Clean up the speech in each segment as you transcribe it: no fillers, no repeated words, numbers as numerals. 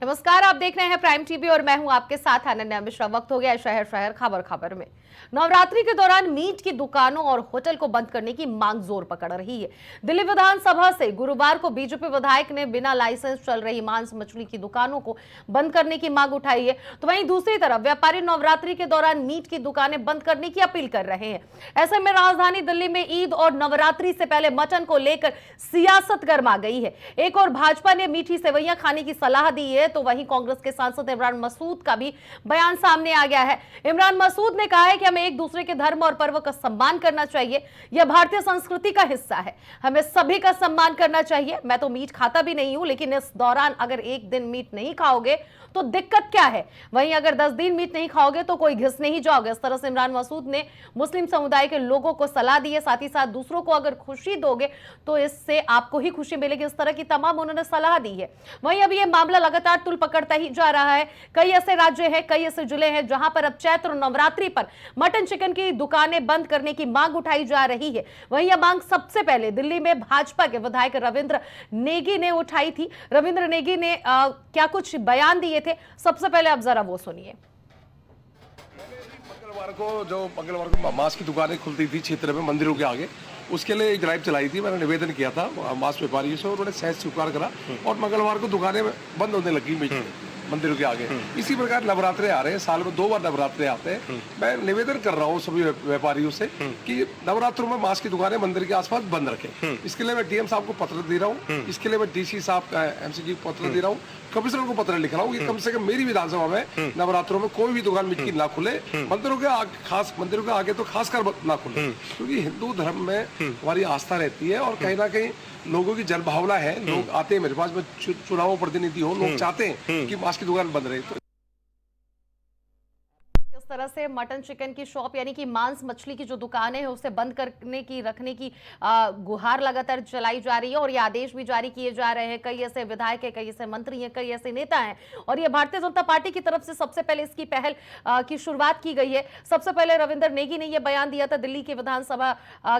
नमस्कार, आप देख रहे हैं प्राइम टीवी और मैं हूं आपके साथ अनन्या मिश्रा। वक्त हो गया शहर शहर खबर खबर में। नवरात्रि के दौरान मीट की दुकानों और होटल को बंद करने की मांग जोर पकड़ रही है। दिल्ली विधानसभा से गुरुवार को बीजेपी विधायक ने बिना लाइसेंस चल रही मांस मछली की दुकानों को बंद करने की मांग उठाई है, तो वहीं दूसरी तरफ व्यापारी नवरात्रि के दौरान मीट की दुकानें बंद करने की अपील कर रहे हैं। ऐसे में राजधानी दिल्ली में ईद और नवरात्रि से पहले मटन को लेकर सियासत गर्मा गई है। एक और भाजपा ने मीठी सेवैयां खाने की सलाह दी है, तो वहीं कांग्रेस के सांसद इमरान मसूद का भी बयान सामने आ गया है। इमरान मसूद ने कहा है कि हमें एक दूसरे के धर्म और पर्व का सम्मान करना चाहिए। यह भारतीय संस्कृति का हिस्सा है, हमें सभी का सम्मान करना चाहिए। मैं तो मीट खाता भी नहीं हूं, लेकिन इस दौरान अगर एक दिन मीट नहीं खाओगे तो दिक्कत क्या है, वहीं अगर 10 दिन मीट नहीं खाओगे तो कोई घिस नहीं जाओगे। इस तरह से इमरान मसूद ने मुस्लिम समुदाय के लोगों को सलाह दी है। साथ ही साथ दूसरों को अगर खुशी दोगे तो इससे आपको ही खुशी मिलेगी, इस तरह की तमाम उन्होंने सलाह दी है। वहीं अब यह मामला लगातार तुल पकड़ता ही जा रहा है। कई ऐसे राज्य हैं, कई ऐसे जिले हैं जहां पर अब चैत्र नवरात्रि पर मटन चिकन की दुकानें बंद करने की मांग उठाई जा रही है। वहीं यह मांग सबसे पहले दिल्ली में भाजपा के विधायक रविंद्र नेगी ने उठाई थी। रविंद्र नेगी ने क्या कुछ बयान दिए थे, सबसे पहले आप जरा वो सुनिए। मंगलवार को मांस की दुकानें खुलती थी क्षेत्र में मंदिरों के आगे, उसके लिए एक ड्राइव चलाई थी। मैंने निवेदन किया था मांस व्यापारियों से, उन्होंने सहज स्वीकार करा और मंगलवार को दुकानें बंद होने लगी मंदिरों के आगे। इसी प्रकार नवरात्रे आ रहे हैं, साल में 2 बार नवरात्रे आते हैं। मैं निवेदन कर रहा हूँ सभी व्यापारियों से कि नवरात्रों में मांस की दुकानें मंदिर के आसपास बंद रखें। इसके लिए मैं डीएम साहब को पत्र दे रहा हूँ, इसके लिए मैं डीसी साहब एमसी को पत्र दे रहा हूँ, कमिश्नर को पत्र लिख रहा हूँ कि कम से कम मेरी विधानसभा में नवरात्रों में कोई भी दुकान मीट की ना खुले, मंदिरों के आगे तो खासकर ना खुले, क्योंकि हिंदू धर्म में हमारी आस्था रहती है और कहीं ना कहीं लोगों की जनभावना है। लोग आते हैं मेरे पास, में चुनाव प्रतिनिधि हो, लोग चाहते हैं कि मांस की दुकान बंद रहे। इस तरह से मटन चिकन की शॉप यानी कि मांस मछली की जो दुकानें हैं उसे बंद करने की रखने की गुहार लगातार चलाई जा रही है और ये आदेश भी जारी किए जा रहे हैं। कई ऐसे विधायक हैं, कई ऐसे मंत्री हैं, कई ऐसे नेता हैं और ये भारतीय जनता पार्टी की तरफ से सबसे पहले इसकी पहल की शुरुआत की गई है। सबसे पहले रविंद्र नेगी ने यह बयान दिया था। दिल्ली के विधानसभा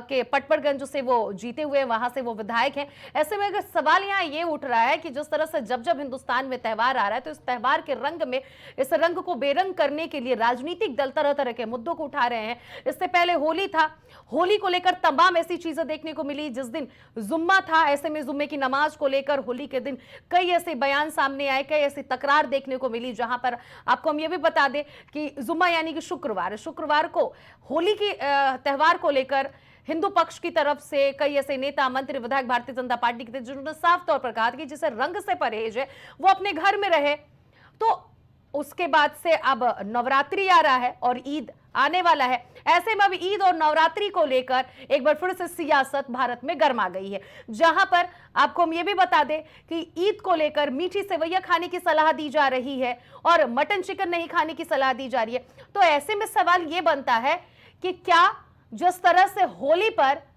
के पटपड़गंज से वो जीते हुए, वहां से वो विधायक हैं। ऐसे में अगर सवाल यहाँ ये उठ रहा है कि जिस तरह से जब जब हिंदुस्तान में त्यौहार आ रहा है तो इस त्यौहार के रंग में इस रंग को बेरंग करने के लिए राजनीतिक दल तरह तरह के मुद्दों को उठा रहे हैं। इससे पहले होली था, होली को लेकर तमाम ऐसी चीजें देखने को मिली। जिस दिन जुम्मा था, ऐसे में जुम्मे की नमाज को लेकर होली के दिन कई ऐसे बयान सामने आए, कई ऐसी तकरार देखने को मिली, जहां पर आपको हम ये भी बता दें कि जुम्मा यानी कि शुक्रवार को होली की त्यौहार को लेकर हिंदू पक्ष की तरफ से कई ऐसे नेता, मंत्री, विधायक भारतीय जनता पार्टी के थे जिन्होंने साफ तौर पर कहा कि जिसे रंग से परहेज है वो अपने घर में रहे। तो उसके बाद से अब नवरात्रि आ रहा है और ईद आने वाला है। ऐसे में अब ईद और नवरात्रि को लेकर एक बार फिर से सियासत भारत में गर्मा गई है, जहां पर आपको हम ये भी बता दें कि ईद को लेकर मीठी सेवैयां खाने की सलाह दी जा रही है और मटन चिकन नहीं खाने की सलाह दी जा रही है। तो ऐसे में सवाल ये बनता है कि क्या जिस तरह से होली पर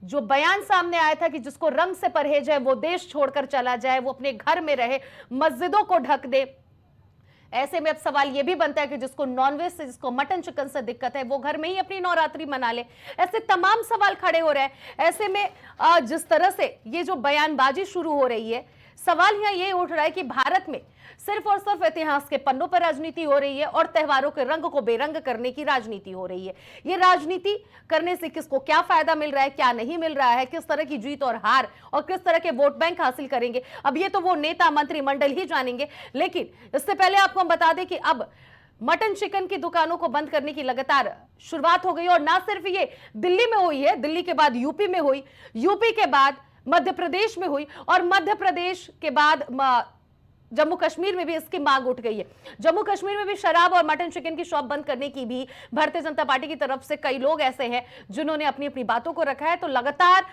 जो बयान सामने आया था कि जिसको रंग से परहेज है वो देश छोड़कर चला जाए, वो अपने घर में रहे, मस्जिदों को ढक दे, ऐसे में अब सवाल यह भी बनता है कि जिसको नॉनवेज से, जिसको मटन चिकन से दिक्कत है, वो घर में ही अपनी नवरात्रि मना ले। ऐसे तमाम सवाल खड़े हो रहे हैं। ऐसे में जिस तरह से ये जो बयानबाजी शुरू हो रही है, सवाल यहां ये उठ रहा है कि भारत में सिर्फ और सिर्फ इतिहास के पन्नों पर राजनीति हो रही है और त्योहारों के रंग को बेरंग करने की राजनीति हो रही है। ये राजनीति करने से किसको क्या फायदा मिल रहा है, क्या नहीं मिल रहा है, किस तरह की जीत और हार और किस तरह के वोट बैंक हासिल करेंगे, अब ये तो वो नेता, मंत्रिमंडल ही जानेंगे। लेकिन इससे पहले आपको हम बता दें कि अब मटन चिकन की दुकानों को बंद करने की लगातार शुरुआत हो गई और ना सिर्फ ये दिल्ली में हुई है, दिल्ली के बाद यूपी में हुई, यूपी के बाद मध्य प्रदेश में हुई और मध्य प्रदेश के बाद जम्मू कश्मीर में भी इसकी मांग उठ गई है। जम्मू कश्मीर में भी शराब और मटन चिकन की शॉप बंद करने की भी भारतीय जनता पार्टी की तरफ से कई लोग ऐसे हैं जिन्होंने अपनी अपनी बातों को रखा है। तो लगातार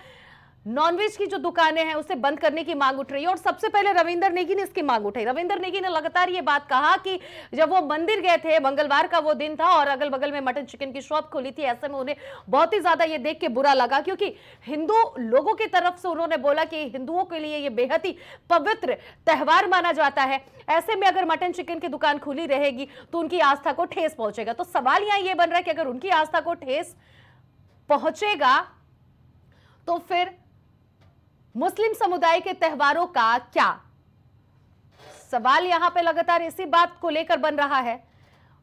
नॉनवेज की जो दुकानें हैं उसे बंद करने की मांग उठ रही है और सबसे पहले रविंद्र नेगी ने इसकी मांग उठाई। रविंद्र नेगी ने लगातार ये बात कहा कि जब वो मंदिर गए थे, मंगलवार का वो दिन था और अगल बगल में मटन चिकन की शॉप खुली थी, ऐसे में उन्हें बहुत ही ज्यादा ये देख के बुरा लगा, क्योंकि हिंदू लोगों की तरफ से उन्होंने बोला कि हिंदुओं के लिए ये बेहद ही पवित्र त्यौहार माना जाता है। ऐसे में अगर मटन चिकन की दुकान खुली रहेगी तो उनकी आस्था को ठेस पहुंचेगा। तो सवाल यहां ये बन रहा है कि अगर उनकी आस्था को ठेस पहुंचेगा तो फिर मुस्लिम समुदाय के त्योहारों का क्या? सवाल यहाँ पे लगातार इसी बात को लेकर बन रहा है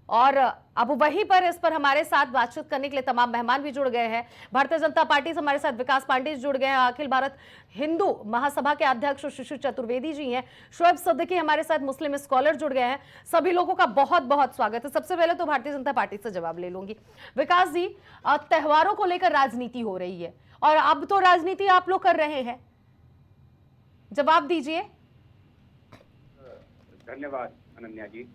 और अब वहीं पर इस पर हमारे साथ बातचीत करने के लिए तमाम मेहमान भी जुड़ गए हैं। भारतीय जनता पार्टी से हमारे साथ विकास पांडे जुड़ गए हैं, अखिल भारत हिंदू महासभा के अध्यक्ष शिशिर चतुर्वेदी जी हैं, शोएब सिद्दीकी हमारे साथ मुस्लिम स्कॉलर जुड़ गए हैं। सभी लोगों का बहुत बहुत स्वागत है। सबसे पहले तो भारतीय जनता पार्टी से जवाब ले लूंगी। विकास जी, त्योहारों को लेकर राजनीति हो रही है और अब तो राजनीति आप लोग कर रहे हैं, जवाब दीजिए। धन्यवाद अनन्या जी।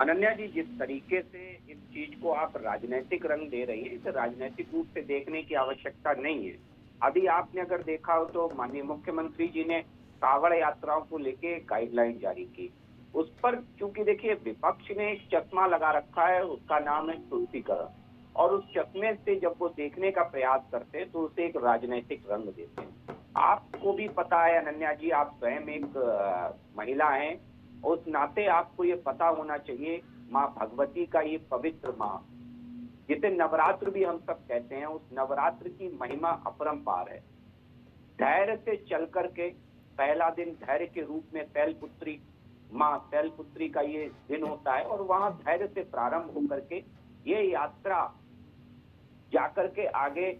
अनन्या जी, जिस तरीके से इस चीज को आप राजनीतिक रंग दे रही हैं, इसे राजनीतिक रूप से देखने की आवश्यकता नहीं है। अभी आपने अगर देखा हो तो माननीय मुख्यमंत्री जी ने कांवड़ यात्राओं को लेके गाइडलाइन जारी की। उस पर चूंकि देखिए विपक्ष ने एक चश्मा लगा रखा है, उसका नाम है तुष्टीकरण, और उस चश्मे से जब वो देखने का प्रयास करते हैं तो उसे एक राजनीतिक रंग देते हैं। आपको भी पता है अनन्या जी, आप स्वयं एक महिला हैं, उस नाते आपको ये पता होना चाहिए माँ भगवती का ये पवित्र माँ, जिसे नवरात्र भी हम सब कहते हैं, उस नवरात्र की महिमा अपरंपार है। धैर्य से चल करके पहला दिन धैर्य के रूप में शैलपुत्री माँ शैलपुत्री का ये दिन होता है, और वहां धैर्य से प्रारंभ होकर के ये यात्रा जाकर के आगे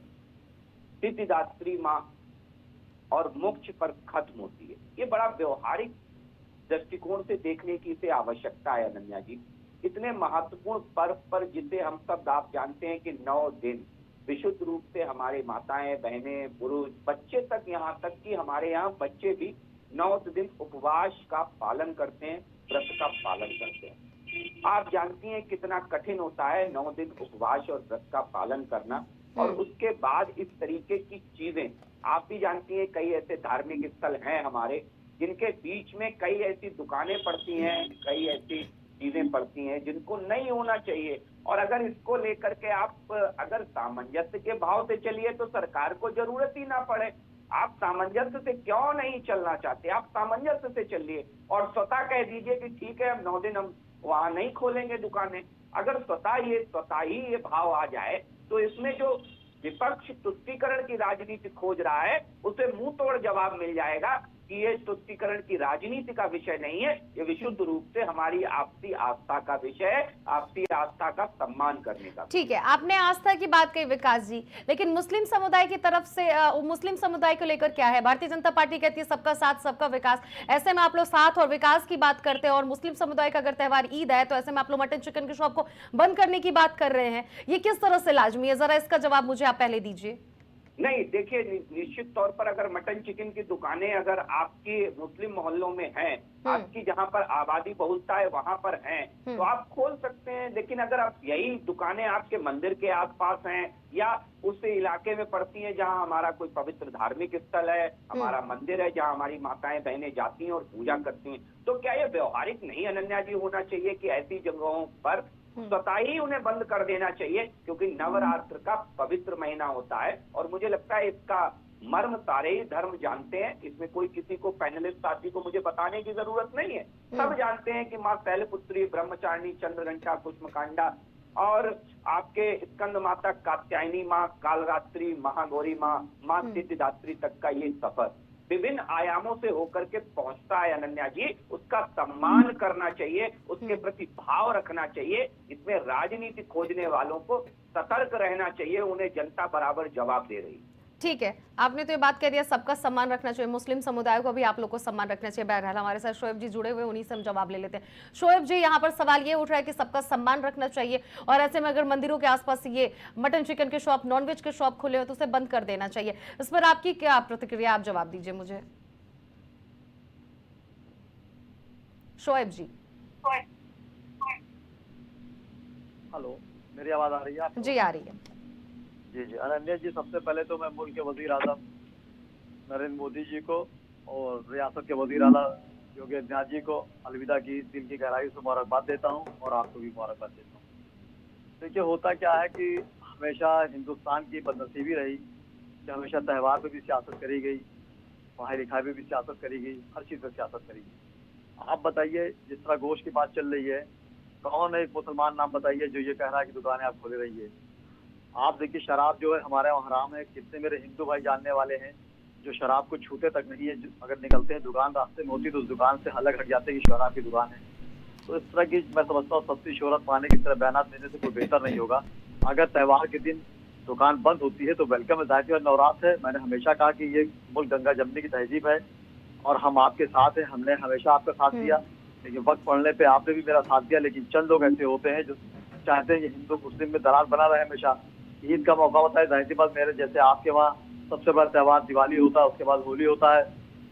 सिद्धिदात्री माँ और मोक्ष पर खत्म होती है। ये बड़ा व्यवहारिक दृष्टिकोण से देखने की इसे आवश्यकता है अनन्या जी। इतने महत्वपूर्ण पर्व पर जिसे हम सब आप जानते हैं कि 9 दिन विशुद्ध रूप से हमारे माताएं, बहनें, पुरुष, बच्चे तक, यहाँ तक कि हमारे यहाँ बच्चे भी 9 दिन उपवास का पालन करते हैं, व्रत का पालन करते हैं। आप जानती हैं कितना कठिन होता है 9 दिन उपवास और व्रत का पालन करना, और उसके बाद इस तरीके की चीजें आप भी जानती हैं। कई ऐसे धार्मिक स्थल हैं हमारे जिनके बीच में कई ऐसी दुकानें पड़ती हैं, कई ऐसी चीजें पड़ती हैं जिनको नहीं होना चाहिए। और अगर इसको लेकर के आप अगर सामंजस्य के भाव से चलिए तो सरकार को जरूरत ही ना पड़े। आप सामंजस्य से क्यों नहीं चलना चाहते? आप सामंजस्य से चलिए और स्वतः कह दीजिए कि ठीक है, हम 9 दिन हम वहां नहीं खोलेंगे दुकानें। अगर स्वतः ही ये भाव आ जाए तो इसमें जो विपक्ष तुष्टीकरण की राजनीति खोज रहा है उसे मुंह तोड़ जवाब मिल जाएगा कि ये तुष्टीकरण की राजनीति का विषय नहीं है, ये विशुद्ध रूप से हमारी आपसी आस्था का विषय है, आपसी आस्था का सम्मान करने का। ठीक है, आपने आस्था की बात कही विकास जी, लेकिन मुस्लिम समुदाय की तरफ से मुस्लिम समुदाय को लेकर क्या है? भारतीय जनता पार्टी कहती है सबका साथ सबका विकास। ऐसे में आप लोग साथ और विकास की बात करते हैं, और मुस्लिम समुदाय का अगर त्योहार ईद है तो ऐसे में आप लोग मटन चिकन की शॉप को बंद करने की बात कर रहे हैं। ये किस तरह से लाजमी है? जरा इसका जवाब मुझे आप पहले दीजिए। नहीं, देखिए निश्चित तौर पर अगर मटन चिकन की दुकानें अगर आपके मुस्लिम मोहल्लों में हैं, आपकी जहां पर आबादी बहुलता है वहां पर हैं, तो आप खोल सकते हैं। लेकिन अगर आप यही दुकानें आपके मंदिर के आसपास हैं या उस इलाके में पड़ती हैं जहां हमारा कोई पवित्र धार्मिक स्थल है, हमारा मंदिर है जहां हमारी माताएं बहनें जाती हैं और पूजा करती हैं, तो क्या ये व्यवहारिक नहीं अनन्या जी होना चाहिए कि ऐसी जगहों पर स्वतः ही उन्हें बंद कर देना चाहिए? क्योंकि नवरात्र का पवित्र महीना होता है और मुझे लगता है इसका मर्म सारे ही धर्म जानते हैं। इसमें कोई किसी को पैनलिस्ट साथी को मुझे बताने की जरूरत नहीं है। सब जानते हैं कि माँ शैलपुत्री, ब्रह्मचारिणी, चंद्रघंटा, कुष्मकांडा और आपके स्कंद माता कात्यायनी माँ, कालरात्रि, महागौरी माँ सिद्धिदात्री तक का ये सफर विभिन्न आयामों से होकर के पहुंचता है अनन्या जी। उसका सम्मान करना चाहिए, उसके प्रति भाव रखना चाहिए। इसमें राजनीति खोजने वालों को सतर्क रहना चाहिए, उन्हें जनता बराबर जवाब दे रही। ठीक है, आपने तो ये बात कह दिया सबका सम्मान रखना चाहिए, मुस्लिम समुदाय को भी आप लोग को सम्मान रखना चाहिए। बहरहाल हमारे साथ शोएब जी जुड़े हुए, उन्हीं से हम जवाब ले लेते हैं। शोएब जी, यहाँ पर सवाल ये उठ रहा है कि सबका सम्मान रखना चाहिए, और ऐसे में अगर मंदिरों के आसपास ये मटन चिकन के शॉप, नॉनवेज के शॉप खुले हो तो उसे बंद कर देना चाहिए। इस पर आपकी क्या प्रतिक्रिया? आप जवाब दीजिए मुझे। शोएब जी। हेलो, मेरी आवाज आ रही है आपको? जी आ रही है। जी अनन्या जी, सबसे पहले तो मैं मुल्क के वजीर आजम नरेंद्र मोदी जी को और रियासत के वजीर आला योगी आदित्यनाथ जी को अलविदा की दिल की गहराई से मुबारकबाद देता हूँ, और आपको भी मुबारकबाद देता हूँ। देखिए, होता क्या है कि हमेशा हिंदुस्तान की बदनसीबी रही कि हमेशा त्यौहार पे भी सियासत करी गई, पढ़ाई लिखाई पे भी सियासत करी गई, हर चीज़ पर सियासत करी गई। आप बताइए, जिस तरह गोश्त की बात चल रही है, कौन एक मुसलमान नाम बताइए जो ये कह रहा है कि दुकानें आप खोले रहिए? आप देखिए, शराब जो है हमारे वहाँ हराम है। कितने मेरे हिंदू भाई जानने वाले हैं जो शराब को छूते तक नहीं है, अगर निकलते हैं दुकान रास्ते में होती तो उस दुकान से अलग हट जाते हैं कि शराब की दुकान है। तो इस तरह की मैं समझता हूँ सस्ती शोहरत पाने की तरह बयानात देने से कोई बेहतर नहीं होगा। अगर त्योहार के दिन दुकान बंद होती है तो वेलकम है, जाहिर है नवरात्र है। मैंने हमेशा कहा कि ये मुल्क गंगा जमने की तहजीब है और हम आपके साथ हैं, हमने हमेशा आपका साथ दिया, लेकिन वक्त पड़ने पे आपने भी मेरा साथ दिया। लेकिन चंद लोग ऐसे होते हैं जो चाहते हैं कि हिंदू मुस्लिम में दरार बना रहे हमेशा। ईद का मौका होता है, जाहिर सी बात मेरे जैसे आपके वहाँ सबसे बड़ा त्यौहार दिवाली होता है, उसके बाद होली होता है,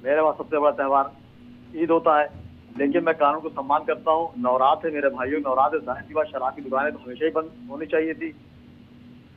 मेरे वहाँ सबसे बड़ा त्यौहार ईद होता है। लेकिन मैं कानून को सम्मान करता हूँ। नवरात्र है मेरे भाइयों, नवरात्र जाहिर सी बात शराब की दुकानें तो हमेशा ही बंद होनी चाहिए थी,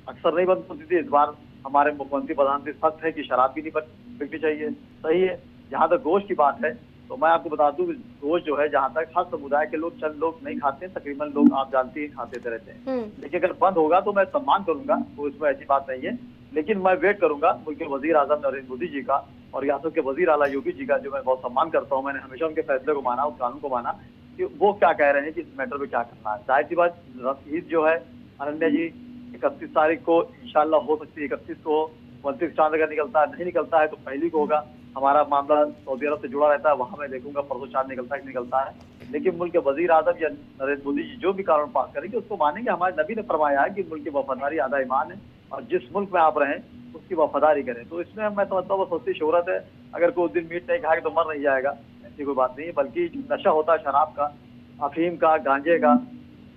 अक्सर नहीं बंद होती थी। इस बार हमारे मुख्यमंत्री प्रधानमंत्री सख्त है कि शराब भी नहीं बिकनी चाहिए, सही है। जहाँ तक गोश्त की बात है तो मैं आपको बता दूं कि गोश्त जो है जहाँ तक हर समुदाय के लोग, चंद लोग नहीं खाते हैं, तकरीबन लोग आप जानती हैं खाते रहते हैं। लेकिन अगर बंद होगा तो मैं सम्मान करूंगा, तो इसमें ऐसी बात नहीं है। लेकिन मैं वेट करूंगा मुल्क के वजीर आजम नरेंद्र मोदी जी का और रियासत के वजीर आला योगी जी का, जो मैं बहुत सम्मान करता हूँ। मैंने हमेशा उनके फैसले को माना, उस कानून को माना कि वो क्या कह रहे हैं कि इस मैटर में क्या करना है। जाहिर सी बात ईद जो है अनन्या जी 31 तारीख को इंशाल्लाह हो सकती है, 31 को 29 चांद अगर निकलता है, नहीं निकलता है तो पहली को होगा। हमारा मामला सऊदी अरब से जुड़ा रहता है, वहां मैं देखूंगा परसों चांद निकलता है कि निकलता है। लेकिन मुल्क के वजीर आजम या नरेंद्र मोदी जी जो भी कानून पास करेंगे उसको मानेंगे। हमारे नबी ने फरमाया है कि मुल्क की वफादारी आधा ईमान है और जिस मुल्क में आप रहें उसकी वफादारी करें। तो इसमें मैं समझता हूँ वो सस्ती शोहरत है। अगर कोई दिन मीट नहीं खाएगा तो मर नहीं जाएगा, ऐसी कोई बात नहीं है। बल्कि जो नशा होता है शराब का, अफीम का, गांजे का,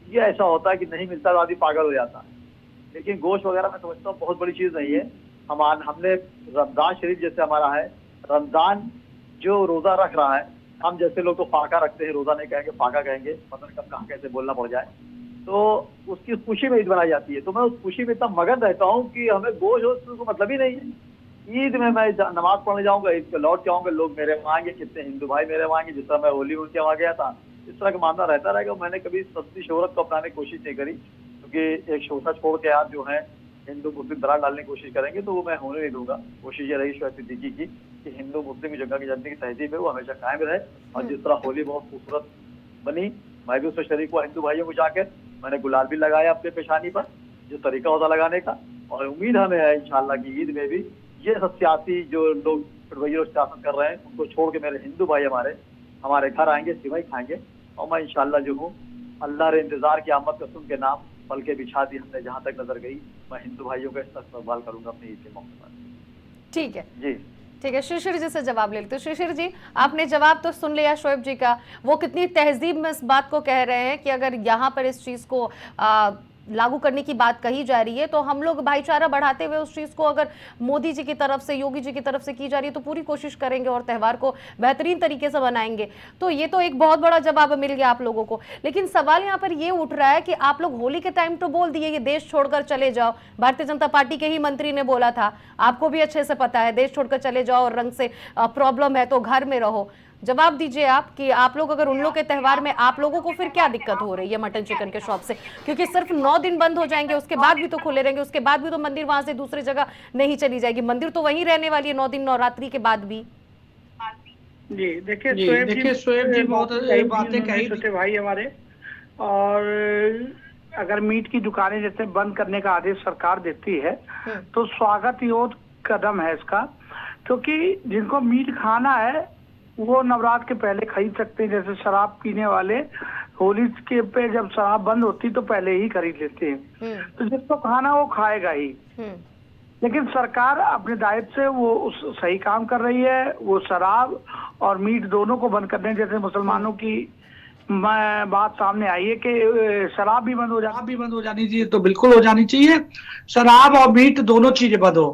ये ऐसा होता है कि नहीं मिलता तो आदमी पागल हो जाता है। लेकिन गोश्त वगैरह मैं समझता हूँ बहुत बड़ी चीज नहीं है। हमने रमजान शरीफ जैसे हमारा है, रमजान जो रोजा रख रहा है, हम जैसे लोग तो फाका रखते हैं, रोजा नहीं कहेंगे फाका कहेंगे, पता नहीं कब कहाँ कैसे बोलना पड़ जाए, तो उसकी खुशी में ईद मनाई जाती है। तो मैं उस खुशी में इतना मगन रहता हूँ कि हमें गोश्त को मतलब ही नहीं है। ईद में मैं नमाज पढ़ने जाऊंगा, ईद पे लौट के आऊंगा, लोग मेरे वहाँ आएंगे, कितने हिंदू भाई मेरे वहाँ आएंगे, जिस तरह मैं होली उनके वहाँ गया था, इस तरह का मामला रहता रहेगा। मैंने कभी सस्ती शोहरत को अपनाने की कोशिश नहीं करी, क्योंकि एक शोषा छोड़ के आप जो है हिंदू मुस्लिम दरार डालने की कोशिश करेंगे तो वो मैं होने नहीं दूंगा। कोशिश ये रही शोएब सिद्दीकी की कि हिंदू मुस्लिम की जगह की जमने की तहजीब है वो हमेशा कायम रहे। और जिस तरह होली बहुत खूबसूरत बनी, मैं भी उसमें शरीक हुआ हिंदू भाइयों को जाकर, मैंने गुलाल भी लगाया अपने पेशानी पर, जो तरीका होता लगाने का। और उम्मीद हमें है इंशाल्लाह की ईद में भी ये सब सियासी जो लोग सियासत कर रहे हैं उनको छोड़ के मेरे हिंदू भाई हमारे घर आएंगे, सिवई खाएंगे। और मैं इंशाल्लाह जो हूँ अल्लाह रे इंतजार की आमद का सुन के नाम पल के बिछा दी हमने जहाँ तक नजर गई, मैं हिंदू भाइयों का इस्तकबाल करूंगा अपने ईद के मौके पर। ठीक है जी ठीक है, शिशिर जी से जवाब ले लेते हैं। शिशिर जी, आपने जवाब तो सुन लिया शोएब जी का, वो कितनी तहजीब में इस बात को कह रहे हैं कि अगर यहाँ पर इस चीज को लागू करने की बात कही जा रही है तो हम लोग भाईचारा बढ़ाते हुए उस चीज को अगर मोदी जी की तरफ से, योगी जी की तरफ से की जा रही है तो पूरी कोशिश करेंगे और त्यौहार को बेहतरीन तरीके से मनाएंगे। तो ये तो एक बहुत बड़ा जवाब मिल गया आप लोगों को। लेकिन सवाल यहाँ पर ये उठ रहा है कि आप लोग होली के टाइम तो बोल दिए ये देश छोड़कर चले जाओ, भारतीय जनता पार्टी के ही मंत्री ने बोला था, आपको भी अच्छे से पता है देश छोड़कर चले जाओ और रंग से प्रॉब्लम है तो घर में रहो। जवाब दीजिए आप कि आप लोग अगर उन लोग के त्यौहार में आप लोगों को फिर क्या दिक्कत हो रही है मटन चिकन के शॉप से, क्योंकि सिर्फ 9 दिन बंद हो जाएंगे, उसके बाद भी तो खुले रहेंगे, उसके बाद भी तो मंदिर वहां से दूसरी जगह नहीं चली जाएगी, मंदिर तो वहीं रहने वाली है 9 दिन नवरात्रि के बाद भी। जी देखिए शोएब जी बहुत सही बातें कही छोटे भाई हमारे। और अगर मीट की दुकानें जैसे बंद करने का आदेश सरकार देती है तो स्वागत योग्य कदम है इसका, क्योंकि जिनको मीट खाना है वो नवरात्र के पहले खरीद सकते हैं। जैसे शराब पीने वाले होली के पे जब शराब बंद होती तो पहले ही खरीद लेते हैं, तो जिसको खाना वो खाएगा ही। लेकिन सरकार अपने दायित्व से वो उस सही काम कर रही है, वो शराब और मीट दोनों को बंद करने, जैसे मुसलमानों की बात सामने आई है कि शराब भी बंद हो जानी चाहिए, तो बिल्कुल हो जानी चाहिए। शराब और मीट दोनों चीजें बंद हो,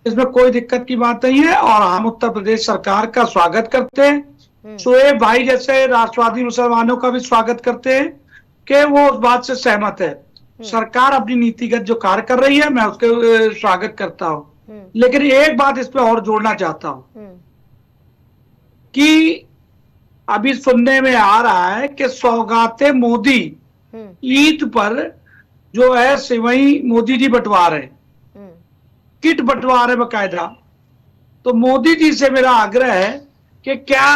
इसमें कोई दिक्कत की बात नहीं है। और हम उत्तर प्रदेश सरकार का स्वागत करते हैं, शोएब भाई जैसे राष्ट्रवादी मुसलमानों का भी स्वागत करते हैं कि वो उस बात से सहमत है। सरकार अपनी नीतिगत जो कार्य कर रही है मैं उसके स्वागत करता हूं। लेकिन एक बात इस पे और जोड़ना चाहता हूं कि अभी सुनने में आ रहा है कि सौगाते मोदी ईद पर जो है सिवई मोदी जी बंटवा रहे, किट बंटवा रहे बकायदा। तो मोदी जी से मेरा आग्रह है कि क्या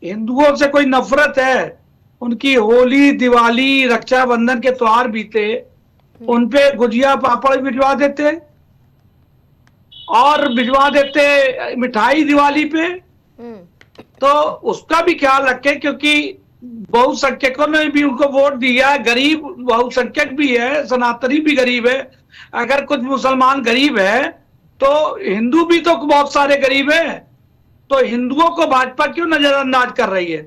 हिंदुओं से कोई नफरत है? उनकी होली, दिवाली, रक्षाबंधन के त्योहार बीते, उनपे गुजिया पापड़ भिजवा देते। और भिजवा देते मिठाई दिवाली पे, तो उसका भी ख्याल रखें, क्योंकि बहुसंख्यकों ने भी उनको वोट दिया है। गरीब बहुसंख्यक भी है, सनातनी भी गरीब है। अगर कुछ मुसलमान गरीब है तो हिंदू भी तो बहुत सारे गरीब है, तो हिंदुओं को भाजपा क्यों नजरअंदाज कर रही है?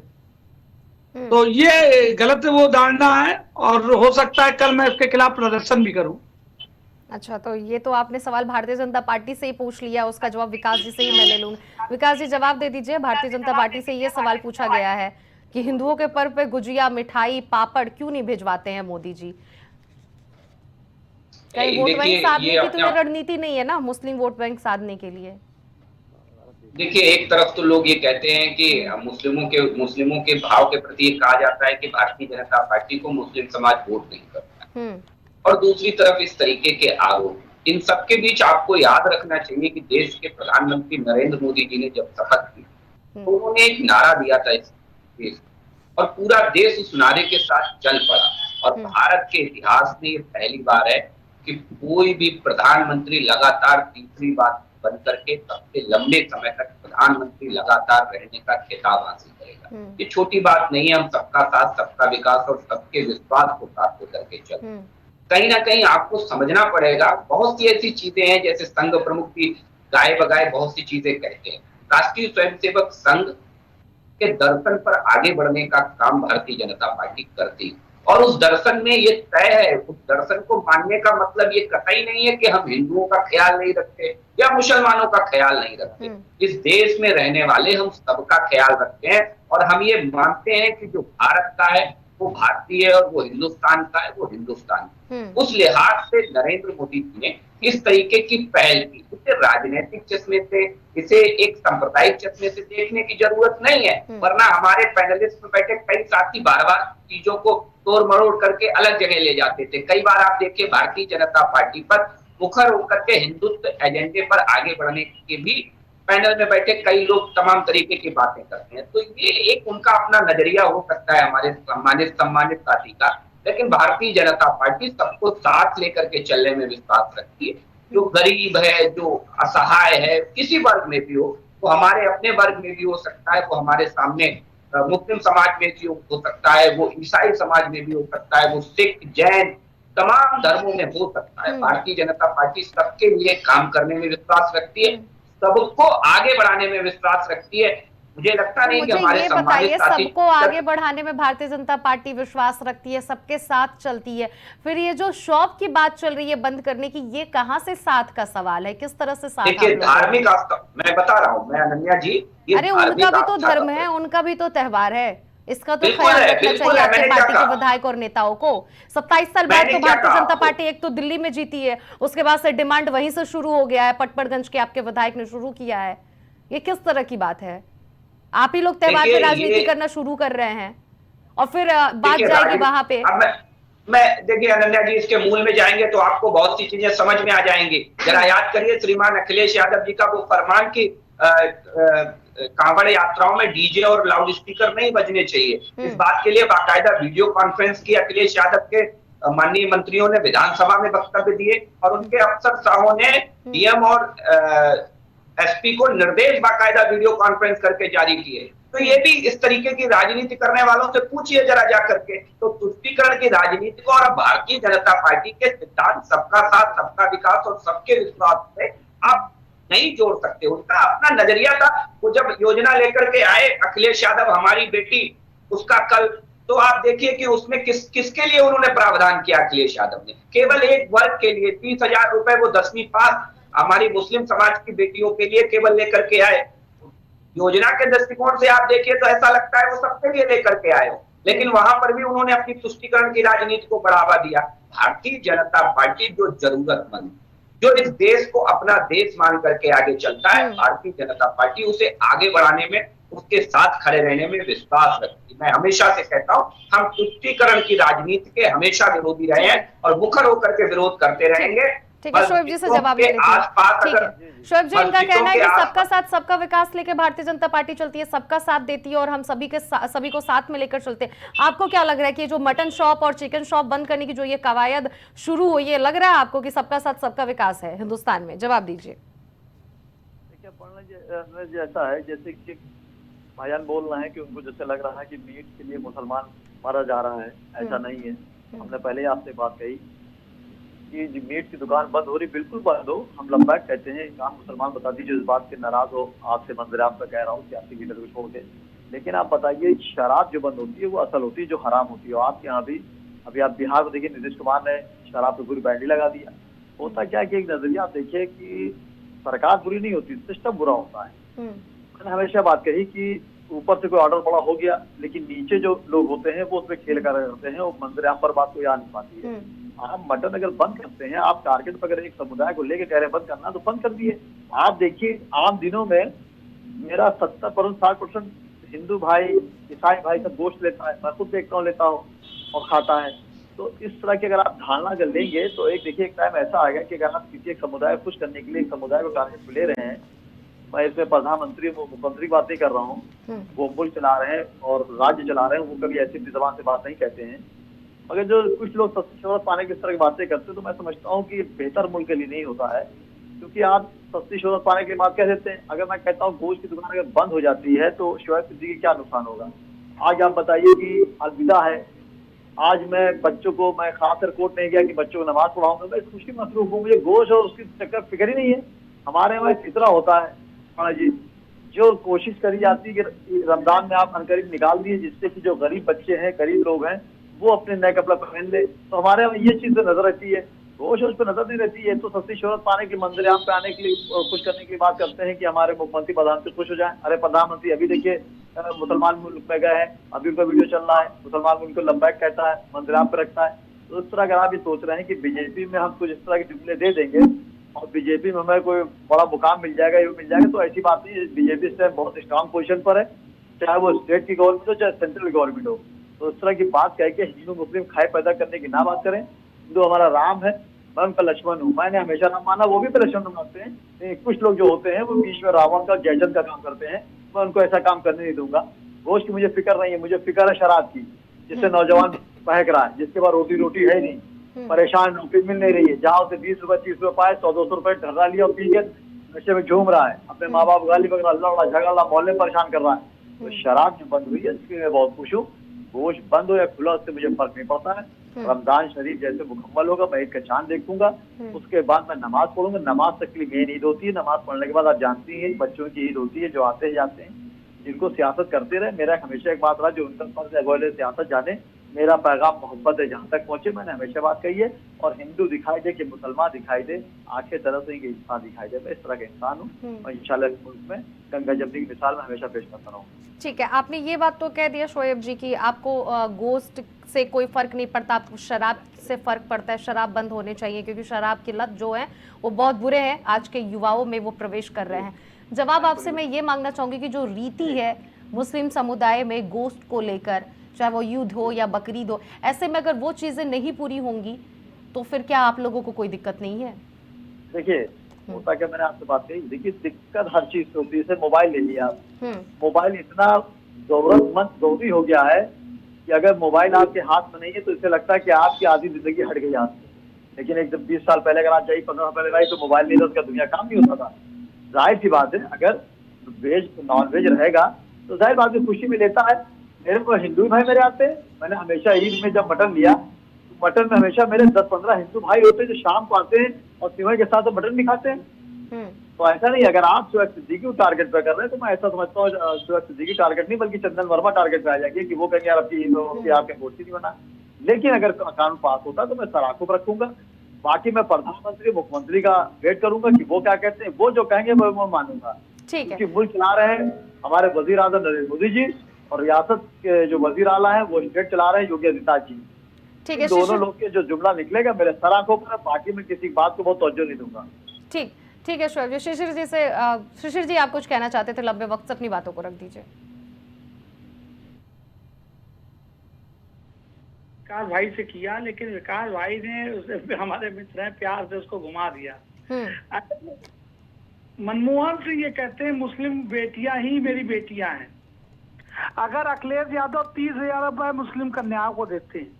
तो ये गलत वो धारणा है, और हो सकता है कल मैं इसके खिलाफ प्रदर्शन भी करूं। अच्छा, तो ये तो आपने सवाल भारतीय जनता पार्टी से ही पूछ लिया, उसका जवाब विकास जी से ही मैं ले लूंगी। विकास जी जवाब दे दीजिए। भारतीय जनता पार्टी से ये सवाल पूछा गया है कि हिंदुओं के पर्व पे गुजिया, मिठाई, पापड़ क्यों नहीं भिजवाते हैं मोदी जी? कई वोट बैंक साधने की तो ये रणनीति नहीं है ना, मुस्लिम वोट बैंक साधने के लिए? देखिए, एक तरफ तो लोग ये कहते हैं कि मुस्लिमों के भाव के प्रति कहा जाता है कि भारतीय जनता पार्टी को मुस्लिम समाज वोट नहीं करता, और दूसरी तरफ इस तरीके के आरोप। इन सबके बीच आपको याद रखना चाहिए कि देश के प्रधानमंत्री नरेंद्र मोदी जी ने जब शपथ ली तो उन्होंने एक नारा दिया था इस देश, और पूरा देश उस नारे के साथ चल पड़ा। और भारत के इतिहास में ये पहली बार है कि कोई भी प्रधानमंत्री लगातार तीसरी बार बन करके सबसे लंबे समय तक प्रधानमंत्री लगातार रहने का खिताब हासिल करेगा। ये छोटी बात नहीं है। हम सबका साथ, सबका विकास और सबके विश्वास को प्राप्त करके चलते हैं। कहीं ना कहीं आपको समझना पड़ेगा, बहुत सी ऐसी चीजें हैं, जैसे संघ प्रमुख भी गाए बगाए बहुत सी चीजें कहते हैं। राष्ट्रीय स्वयंसेवक संघ के दर्शन पर आगे बढ़ने का काम भारतीय जनता पार्टी करती है, और उस दर्शन में ये तय है, उस दर्शन को मानने का मतलब ये कतई नहीं है कि हम हिंदुओं का ख्याल नहीं रखते या मुसलमानों का ख्याल नहीं रखते। इस देश में रहने वाले हम सबका ख्याल रखते हैं, और हम ये मानते हैं कि जो भारत का है वो भारतीय है, और वो हिंदुस्तान का है वो हिंदुस्तान। उस लिहाज से नरेंद्र मोदी जी ने इस तरीके की पहल की। इसे राजनीतिक चश्मे से, इसे एक सांप्रदायिक चश्मे से देखने की जरूरत नहीं है, वरना हमारे पैनलिस्ट में बैठे कई साथी बार बार चीजों को तोड़ मरोड़ करके अलग जगह ले जाते थे। कई बार आप देखिए भारतीय जनता पार्टी पर मुखर होकर के हिंदुत्व एजेंडे पर आगे बढ़ने के भी पैनल में बैठे कई लोग तमाम तरीके की बातें करते हैं। तो ये एक उनका अपना नजरिया हो सकता है हमारे सम्मानित साथी का, लेकिन भारतीय जनता पार्टी सबको साथ लेकर के चलने में विश्वास रखती है। जो गरीब है, जो असहाय है, किसी वर्ग में भी हो, वो हमारे अपने वर्ग में भी हो सकता है, वो हमारे सामने मुस्लिम समाज में भी हो सकता है, वो ईसाई समाज में भी हो सकता है, वो सिख, जैन, तमाम धर्मों में हो सकता है। भारतीय जनता पार्टी सबके लिए काम करने में विश्वास रखती है, सबको आगे बढ़ाने में विश्वास रखती है। मुझे लगता नहीं कि हमारे सम्मानित साथी सबको आगे बढ़ाने में भारतीय जनता पार्टी विश्वास रखती है, सबके साथ चलती है। फिर ये जो शॉप की बात चल रही है बंद करने की, ये कहां से साथ का सवाल है? किस तरह से साथ? देखिए, धार्मिक आस्था, मैं बता रहा हूँ मैं अनन्या जी, अरे उनका भी तो धर्म है, उनका भी तो त्योहार है, इसका तो ख्याल रखना चाहिए आपकी पार्टी के विधायक और नेताओं को। 27 साल बाद तो भारतीय जनता पार्टी एक तो दिल्ली में जीती है, उसके बाद से डिमांड वहीं से शुरू हो गया है, पटपड़गंज के आपके विधायक ने शुरू किया है। ये किस तरह की बात है? आप ही लोग त्योहार पे राजनीति करना शुरू कर रहे हैं, और फिर बात जाएगी वहां पे। मैं देखिए अनन्या जी, इसके मूल में जाएंगे तो आपको बहुत सी चीजें समझ में आ जाएंगी। जरा याद करिए श्रीमान अखिलेश यादव जी का वो फरमान की कांवड़ यात्राओं में डीजे और लाउड स्पीकर नहीं बजने चाहिए। इस बात के लिए बाकायदा वीडियो कॉन्फ्रेंस की अखिलेश यादव के माननीय मंत्रियों ने विधानसभा में वक्तव्य दिए, और उनके अफसरशाहों ने डीएम और एसपी को निर्देश बाकायदा वीडियो कॉन्फ्रेंस करके जारी किए। तो ये भी इस तरीके की राजनीति करने वालों से पूछिए जरा जा करके। तो तुष्टीकरण की राजनीति को और भारतीय जनता पार्टी के सिद्धांत सबका साथ, सबका विकास और सबके विश्वास से आप नहीं जोड़ सकते। उनका अपना नजरिया था। वो जब योजना लेकर के आए अखिलेश यादव हमारी बेटी, उसका कल, तो आप देखिए कि उसमें किसके लिए उन्होंने प्रावधान किया। अखिलेश यादव ने केवल एक वर्ग के लिए 30,000 रुपए वो 10वीं पास हमारी मुस्लिम समाज की बेटियों के लिए केवल लेकर के आए। योजना के दृष्टिकोण से आप देखिए तो ऐसा लगता है वो सबके लिए लेकर के आए हो, लेकिन वहां पर भी उन्होंने अपनी तुष्टीकरण की राजनीति को बढ़ावा दिया। भारतीय जनता पार्टी जो जरूरतमंद, जो इस देश को अपना देश मान करके आगे चलता है, भारतीय जनता पार्टी उसे आगे बढ़ाने में, उसके साथ खड़े रहने में विश्वास रखती है। मैं हमेशा से कहता हूँ, हम तुष्टीकरण की राजनीति के हमेशा विरोधी रहे हैं और मुखर होकर के विरोध करते रहेंगे। ठीक है, शोएब जी से जवाब ले लेते हैं। ठीक है, शोएब जी, इनका कहना है कि सबका साथ सबका विकास लेके भारतीय जनता पार्टी चलती है, सबका साथ देती है, और हम सभी को साथ में लेकर चलते हैं। आपको क्या लग रहा है कि जो मटन शॉप और चिकन शॉप बंद करने की जो ये कवायद शुरू हुई है, लग रहा है आपको कि सबका साथ सबका विकास है हिंदुस्तान में? जवाब दीजिए। जैसा है, जैसे कि भाईजान बोल रहे हैं कि उनको जैसे लग रहा है कि मीट के लिए मुसलमान मारा जा रहा है, ऐसा नहीं है। हमने पहले ही आपसे बात कही कि जो मीट की दुकान बंद हो रही, बिल्कुल बंद हो। हम लंबैक कहते हैं, आप मुसलमान बता दीजिए इस बात के नाराज हो आपसे मंजर आप कह रहा हूँ सियासी लीडर को छोड़ के, लेकिन आप बताइए शराब जो बंद होती है वो असल होती है जो हराम होती है। आपके यहाँ भी अभी आप बिहार में देखिए, नीतीश कुमार ने शराब पे पूरी बैंडी लगा दिया। होता क्या है कि एक नजरिया आप देखिए कि सरकार बुरी नहीं होती, सिस्टम बुरा होता है। मैंने हमेशा बात कही कि ऊपर से कोई ऑर्डर बड़ा हो गया, लेकिन नीचे जो लोग होते हैं वो उसमें खेल कर करते हैं, वो मंजर आम पर बात कोई आ नहीं पाती है। आप मटन अगर बंद करते हैं, आप टारगेट पर अगर एक समुदाय को लेकर कह रहे हैं बंद करना, तो बंद कर दिए। आप देखिए आम दिनों में मेरा 70% 60% हिंदू भाई ईसाई भाई सब गोश्त लेता है, मैं खुद देखता हूँ लेता हूँ और खाता है। तो इस तरह की अगर आप धारणा अगर लेंगे तो एक देखिए एक टाइम ऐसा आएगा कि अगर आप किसी एक समुदाय को खुश करने के लिए एक समुदाय को टारगेट पे ले रहे हैं, मैं इसमें प्रधानमंत्री मुख्यमंत्री की बात नहीं कर रहा हूँ, वो मुल्क चला रहे हैं और राज्य चला रहे हैं, वो कभी ऐसी जबान से बात नहीं कहते हैं। मगर जो कुछ लोग सस्ती शोहरत पाने की इस तरह की बातें करते हैं, तो मैं समझता हूँ कि बेहतर मुल्क के लिए नहीं होता है, क्योंकि आप सस्ती शोहरत पाने के लिए बात कह देते हैं। अगर मैं कहता हूँ गोश्त की दुकान अगर बंद हो जाती है तो शोएब सिद्दीकी की क्या नुकसान होगा? आज आप बताइए कि अलविदा है, आज मैं बच्चों को, मैं खासकर कोर्ट नहीं गया कि बच्चों को नमाज पढ़ाऊंगा, मैं खुशी मसरूफ हूँ, मुझे गोश्त और उसकी चक्कर फिक्र ही नहीं है। हमारे वहाँ फितरा होता है जी, जो कोशिश करी जाती है कि रमजान में आप अनकरीब निकाल दिए, जिससे कि जो गरीब बच्चे हैं, गरीब लोग हैं, वो अपने नए कपड़ा पहन ले। तो हमारे यहाँ ये चीज नजर रहती है, गोश्त उस पर नजर नहीं रहती है। तो सस्ती शोहरत पाने के मंजर आम पे आने के लिए खुश करने की बात करते हैं कि हमारे मुख्यमंत्री प्रधानमंत्री खुश हो जाए। अरे प्रधानमंत्री अभी देखिए मुसलमान मुल्क में गए हैं, अभी उनका वीडियो चल रहा है, मुसलमान मुल्क को लंबैक कहता है, मंजर आम पे रखता है। तो इस तरह अगर आप ये सोच रहे हैं कि बीजेपी में हम कुछ इस तरह के जुमले दे देंगे और बीजेपी में हमें कोई बड़ा मुकाम मिल जाएगा, ये मिल जाएगा, तो ऐसी बात नहीं है। बीजेपी से बहुत स्ट्रांग पोजीशन पर है, चाहे वो स्टेट की गवर्नमेंट हो चाहे सेंट्रल गवर्नमेंट हो। तो इस तरह की बात कह के हिंदू मुस्लिम खाए पैदा करने की ना बात करें। हिंदू हमारा राम है, मैं उनका लक्ष्मण हूँ, मैंने हमेशा राम माना, वो भी तो लक्ष्मण मानते हैं। कुछ लोग जो होते हैं वो बीच में रावण का जयचंद का काम करते हैं, मैं उनको ऐसा काम करने नहीं दूंगा। गोश्त की मुझे फिक्र नहीं है, मुझे फिक्र है शराब की, जिससे नौजवान बहक रहा है, जिसके बाद रोटी है नहीं, परेशान, नौकरी मिल नहीं रही है, जहाँ उसे 20 रुपए 30 रुपए पाए 100-200 रुपए ढर्रा लिया और पी के नशे में झूम रहा है, अपने माँ बाप गाली वगैरह लड़ झगड़ा मोहल्ले परेशान कर रहा है। तो शराब जो बंद हुई है इसके मैं बहुत खुश हूँ। गोश्त बंद हो या खुला उससे मुझे फर्क नहीं पड़ता है। रमजान शरीफ जैसे मुकम्मल होगा, मैं ईद का चांद देखूंगा, उसके बाद मैं नमाज पढ़ूंगा। नमाज तक के लिए मेन ईद होती है, नमाज पढ़ने के बाद आप जानती हैं बच्चों की ईद होती है जो आते ही जाते हैं, जिनको सियासत करते रहे। मेरा हमेशा एक बात रहा, जो उनका फर्ज है वो सियासत जाने, मेरा पैगाम मोहब्बत है जहाँ तक पहुंचे, मैंने हमेशा बात कही है। और हिंदू दिखाई दे कि मुसलमान दिखाई दे, आंखें तरह से ही इंसान दिखाई दे, मैं इस तरह का इंसान हूँ और इंशाल्लाह इस मुल्क में गंगा जमनी की मिसाल में हमेशा पेश करता रहूँ। ठीक है, आपने ये बात तो कह दिया शोएब जी कि आपको गोश्त से कोई फर्क नहीं पड़ता, आपको शराब से फर्क पड़ता है, शराब बंद होने चाहिए क्योंकि शराब की लत जो है वो बहुत बुरे हैं, आज के युवाओं में वो प्रवेश कर रहे हैं। जवाब आपसे मैं ये मांगना चाहूंगी कि जो रीति है मुस्लिम समुदाय में गोश्त को लेकर, चाहे वो ईद हो या बकरीद हो, ऐसे में अगर वो चीजें नहीं पूरी होंगी तो फिर क्या आप लोगों को कोई दिक्कत नहीं है? देखिए होता क्या, मैंने आपसे बात कही, देखिए दिक्कत हर चीज से होती है। जैसे मोबाइल ले लिया आप, मोबाइल इतना जरूरतमंद जरूरी हो गया है कि अगर मोबाइल आपके हाथ में नहीं है तो इससे लगता है कि आपकी आधी जिंदगी हट गई हाथ से। लेकिन एक 20 साल पहले अगर आप जाइए, 15 साल पहले तो मोबाइल नहीं था, उसका दुनिया काम नहीं होता था। जाहिर सी बात है, अगर वेज नॉन वेज रहेगा तो जाहिर बात है खुशी में लेता है। मेरे को हिंदू भाई मेरे आते हैं, मैंने हमेशा ईद में जब मटन लिया, मटन में हमेशा मेरे 10-15 हिंदू भाई होते हैं जो शाम को आते हैं और सिवाय के साथ तो मटन भी खाते हैं। तो ऐसा नहीं, अगर आप शोएब सिद्दीकी को टारगेट पे कर रहे हैं तो मैं ऐसा समझता हूँ शोएब सिद्दीकी टारगेट नहीं बल्कि चंदन वर्मा टारगेट पे आ जाएंगे कि वो कहेंगे यार आपकी ईद हो, आपके गोश्त नहीं बना। लेकिन अगर कानून पास होता तो मैं सराखों पर रखूंगा। बाकी मैं प्रधानमंत्री मुख्यमंत्री का वेट करूंगा कि वो क्या कहते हैं, वो जो कहेंगे वो मानूंगा। क्योंकि मुल्क चला रहे हैं हमारे वजीर आजम नरेंद्र मोदी जी और रियासत के जो वजीर आला है वो स्टेट चला रहे हैं योगी आदित्यनाथ जी। ठीक है, दोनों लोग के जो जुमला निकलेगा मेरे सराखों पर, बाकी मैं किसी बात को बहुत तवज्जो नहीं दूंगा। ठीक है शोएब जी। शिशिर जी से, शिशिर जी आप कुछ कहना चाहते थे, लंबे वक्त से अपनी बातों को रख दीजिए। विकास भाई से किया, लेकिन विकास भाई ने हमारे मित्र हैं, प्यार से उसको घुमा दिया। मनमोहन सिंह ये कहते हैं मुस्लिम बेटियां ही मेरी बेटियां हैं। अगर अखिलेश यादव 30,000 रुपए मुस्लिम कन्याओं को देते हैं,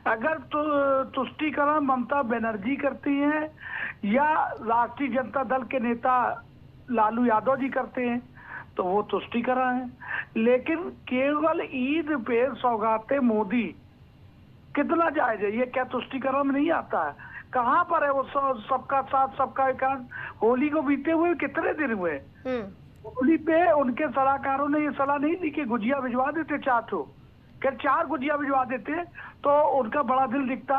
अगर तुष्टीकरण ममता बनर्जी करती हैं या राष्ट्रीय जनता दल के नेता लालू यादव जी करते हैं तो वो तुष्टिकरण है, लेकिन केवल ईद पे सौगाते मोदी कितना जायज है? ये क्या तुष्टिकरण में नहीं आता है? कहाँ पर है वो सबका साथ सबका विकास? होली को बीते हुए कितने दिन हुए? होली पे उनके सलाहकारों ने ये सलाह नहीं दी कि गुजिया भिजवा देते 4 ठो, क्या 4 गुजिया भिजवा देते तो उनका बड़ा दिल दिखता।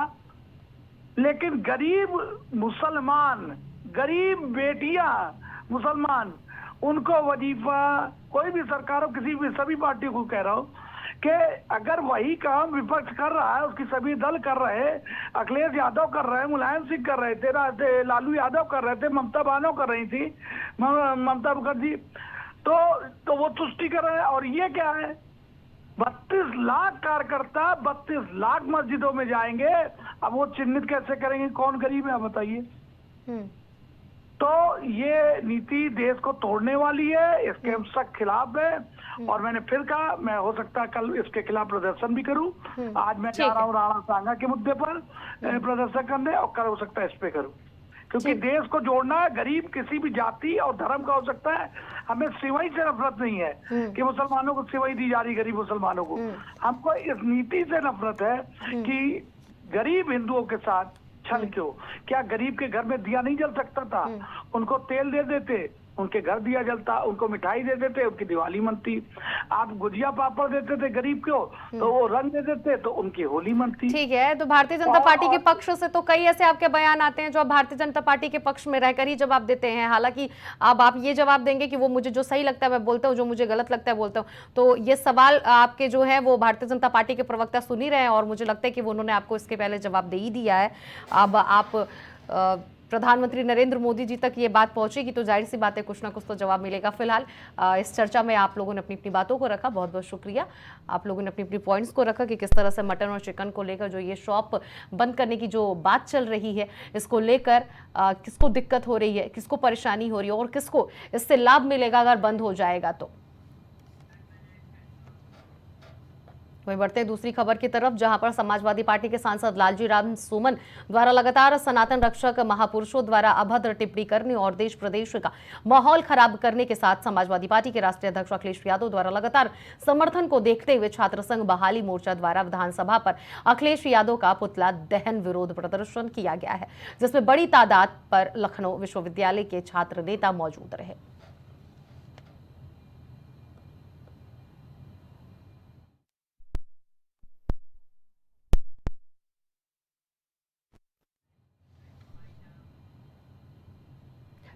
लेकिन गरीब मुसलमान, गरीब बेटियां मुसलमान, उनको वजीफा, कोई भी सरकार हो, किसी भी, सभी पार्टियों को कह रहा हूं कि अगर वही काम विपक्ष कर रहा है, उसकी सभी दल कर रहे, अखिलेश यादव कर रहे, मुलायम सिंह कर रहे थे, लालू यादव कर रहे थे, ममता बानो कर रही थी, ममता मुखर्जी, तो वो तुष्टिकरण है। और ये क्या है? 32 लाख कार्यकर्ता 32 लाख मस्जिदों में जाएंगे, अब वो चिन्हित कैसे करेंगे कौन गरीब है, बताइए। तो ये नीति देश को तोड़ने वाली है, इसके हम सख्त खिलाफ है। और मैंने फिर कहा, मैं हो सकता है कल इसके खिलाफ प्रदर्शन भी करूं। आज मैं जा रहा हूं राणा सांगा के मुद्दे पर प्रदर्शन करने, और कल हो सकता है इस पे करूं, क्योंकि देश को जोड़ना है। गरीब किसी भी जाति और धर्म का हो सकता है, हमें सिवाई से नफरत नहीं है कि मुसलमानों को सिवाई दी जा रही, गरीब मुसलमानों को। हमको इस नीति से नफरत है कि गरीब हिंदुओं के साथ छल क्यों? क्या गरीब के घर में दिया नहीं जल सकता था? उनको तेल दे देते, उनके घर दिया जलता, उनको मिठाई दे देते, उनकी दिवाली मनती। आप गुजिया पापड़ देते थे गरीब को तो वो रंग दे देते तो उनकी होली मनती। ठीक है, तो भारतीय जनता पार्टी के पक्ष से तो कई ऐसे आपके बयान आते हैं जो आप भारतीय जनता पार्टी के पक्ष में रहकर ही जवाब देते हैं। हालांकि अब आप ये जवाब देंगे कि वो मुझे जो सही लगता है मैं बोलता हूँ, जो मुझे गलत लगता है बोलता हूँ। तो ये सवाल आपके जो है वो भारतीय जनता पार्टी के प्रवक्ता सुन ही रहे हैं, और मुझे लगता है कि उन्होंने आपको इसके पहले जवाब दे ही दिया है। अब आप प्रधानमंत्री नरेंद्र मोदी जी तक ये बात पहुंचेगी तो जाहिर सी बात है कुछ ना कुछ तो जवाब मिलेगा। फिलहाल इस चर्चा में आप लोगों ने अपनी अपनी बातों को रखा, बहुत बहुत शुक्रिया। आप लोगों ने अपनी अपनी पॉइंट्स को रखा कि किस तरह से मटन और चिकन को लेकर जो ये शॉप बंद करने की जो बात चल रही है, इसको लेकर किसको दिक्कत हो रही है, किसको परेशानी हो रही है और किसको इससे लाभ मिलेगा अगर बंद हो जाएगा तो। वहीं बढ़ते दूसरी खबर की तरफ, जहां पर समाजवादी पार्टी के सांसद लालजी राम सुमन द्वारा लगातार सनातन रक्षक महापुरुषों द्वारा अभद्र टिप्पणी करने और देश प्रदेश का माहौल खराब करने के साथ समाजवादी पार्टी के राष्ट्रीय अध्यक्ष अखिलेश यादव द्वारा लगातार समर्थन को देखते हुए छात्र संघ बहाली मोर्चा द्वारा विधानसभा पर अखिलेश यादव का पुतला दहन विरोध प्रदर्शन किया गया है, जिसमें बड़ी तादाद पर लखनऊ विश्वविद्यालय के छात्र नेता मौजूद रहे।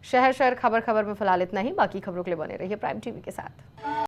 शहर खबर में फिलहाल इतना ही। बाकी खबरों के लिए बने रहिए प्राइम टीवी के साथ।